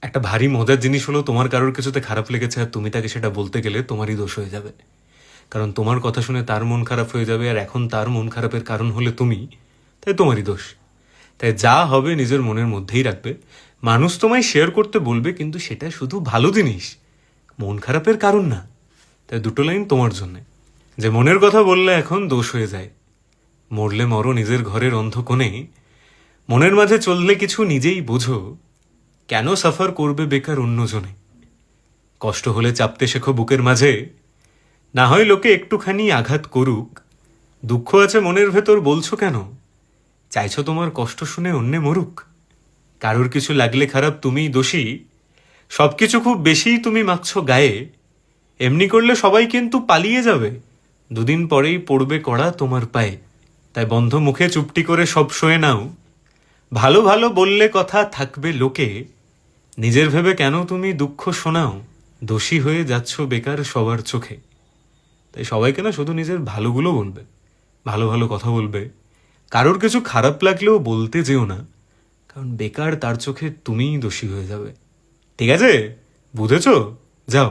একটা ভারী মজার জিনিস হলো তোমার কারোর কিছুতে খারাপ লেগেছে আর তুমি তাকে সেটা বলতে গেলে তোমারই দোষ হয়ে যাবে। কারণ তোমার কথা শুনে তার মন খারাপ হয়ে যাবে, আর এখন তার মন খারাপের কারণ হলে তুমি, তাই তোমারই দোষ। তাই যা হবে নিজের মনের মধ্যেই রাখবে। মানুষ তোমায় শেয়ার করতে বলবে, কিন্তু সেটা শুধু ভালো জিনিস, মন খারাপের কারণ না। তাই দুটো লাইন তোমার জন্যে, যে মনের কথা বললে এখন দোষ হয়ে যায়। মরলে মরো নিজের ঘরের অন্ধ কোণে, মনের মাঝে চললে কিছু নিজেই বোঝো, কেন সাফার করবে বেকার অন্যজনে। কষ্ট হলে চাপতে শেখো বুকের মাঝে, না হয় লোকে একটুখানি আঘাত করুক। দুঃখ আছে মনের ভেতর বলছো কেন, চাইছো তোমার কষ্ট শুনে অন্যে মরুক। কারোর কিছু লাগলে খারাপ তুমিই দোষী, সবকিছু খুব বেশি তুমি মাখছো গায়ে। এমনি করলে সবাই কিন্তু পালিয়ে যাবে, দুদিন পরেই পড়বে কড়া তোমার পায়ে। তাই বন্ধ মুখে চুপটি করে সব সয়ে নাও, ভালো ভালো বললে কথা থাকবে লোকে। নিজের ভেবে কেন তুমি দুঃখ শোনাও, দোষী হয়ে যাচ্ছ বেকার সবার চোখে। তাই সবাইকে না শুধু নিজের ভালোগুলো বলবে, ভালো ভালো কথা বলবে। কারোর কিছু খারাপ লাগলেও বলতে যেও না, কারণ বেকার তার চোখে তুমিই দোষী হয়ে যাবে। ঠিক আছে, বুঝেছো? যাও।